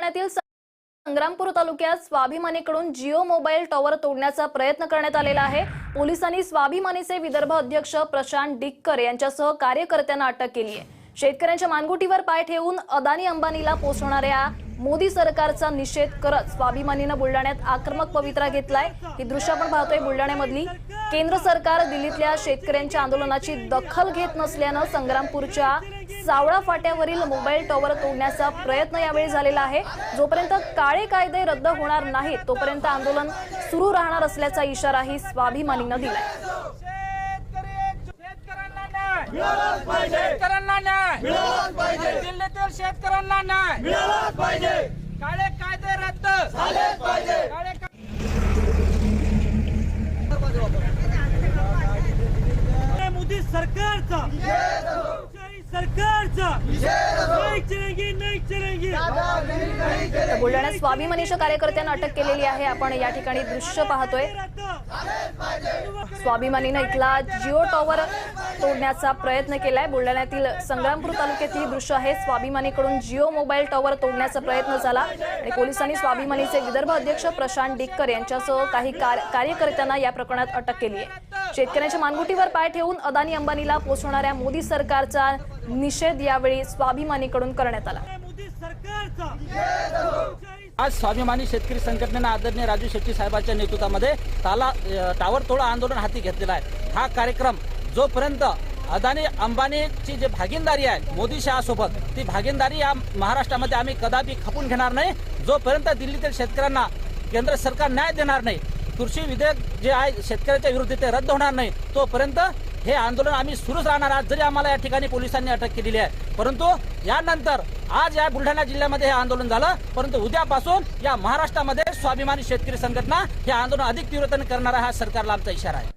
बुलढाण्यातील संग्रामपूर तालुक्यात स्वाभिमानीकडून Jio mobile tower तोडण्याचा प्रयत्न करण्यात आलेला आहे। पोलिसांनी स्वाभिमानीचे विदर्भ अध्यक्ष प्रशांत डिक्कर यांच्यासह कार्यकर्त्यांना अटक केली आहे। शेतकऱ्यांच्या मानगुटीवर पाय ठेवून अदानी अंबानीला पोसणाऱ्या मोदी सरकारचा निषेध करत स्वाभिमानीने बुलढाण्यात आक्रमक पवित्रा घेतलाय। ही दृश्य आपण पाहतोय बुलढाण्यामधली। केंद्र सरकार दिल्लीतल्या शेतकऱ्यांच्या आंदोलनाची दखल घेत नसल्याने संग्रामपूरच्या सावळा फाट्यावरील मोबाईल टॉवर तोडण्याचा प्रयत्न यावेळी झालेला आहे। जोपर्यंत काळे कायदे रद्द होणार नाहीत तोपर्यंत आंदोलन सुरू राहणार असल्याचा इशाराही स्वाभिमानीने दिलाय। शेतकऱ्यांना न्याय मिळालाच पाहिजे। दिल्लीतील शेतकऱ्यांना न्याय मिळालाच पाहिजे। काळे कायदे रद्द झालेच पाहिजे। मोदी सरकारचा नहीं चलेंगे। बुलढाण्यात स्वाभिमानीच्या कार्यकर्त्यांना अटक केलेली आहे। आपण या ठिकाणी दृश्य पाहतोय। स्वाभिमानीने इथला जिओ टॉवर तोडण्याचा प्रयत्न केलाय। बुलढाण्यातील संग्रामपूर तालुक्यातील दृश्य आहे। स्वाभिमानीकडून जिओ मोबाईल टॉवर तोडण्याचा प्रयत्न झाला आणि पोलिसांनी स्वाभिमानीचे विदर्भ अध्यक्ष प्रशांत डिक्कर यांच्यासह काही कार्यकर्त्यांना या प्रकरणात अटक केली आहे। शेतकऱ्यांच्या मानगुटीवर पाय ठेवून अदानी अंबानीला पोसणाऱ्या मोदी सरकारचा निषेध यावेळी स्वाभिमानीकडून करण्यात आला। आज स्वाभिमानी शेतकरी संघटनेने आदरणीय राजू शेट्टी साहेबांच्या नेतृत्वामध्ये टावर तोड आंदोलन हाती घेतलेला आहे। हा कार्यक्रम जोपर्यंत अदानी अंबानीची जी भागीदारी आहे मोदी शहासोबत ती भागीदारी या महाराष्ट्रामध्ये आम्ही कदापि खपून घेणार नाही। जोपर्यंत दिल्लीतील शेतकऱ्यांना केंद्र सरकार न्याय देणार नाही, कृषी विधेयक जे आहे शेतकऱ्याच्या विरोधी ते रद्द होणार नाही तोपर्यंत हे आंदोलन आम्ही सुरूच राहणार आहोत। जरी आम्हाला या ठिकाणी पोलिसांनी अटक केलेली आहे, परंतु यानंतर आज या बुलढाणा जिल्ह्यामध्ये हे आंदोलन झालं, परंतु उद्यापासून या महाराष्ट्रामध्ये स्वाभिमानी शेतकरी संघटना हे आंदोलन अधिक तीव्रतेने करणार आहे हा सरकारला आमचा इशारा आहे।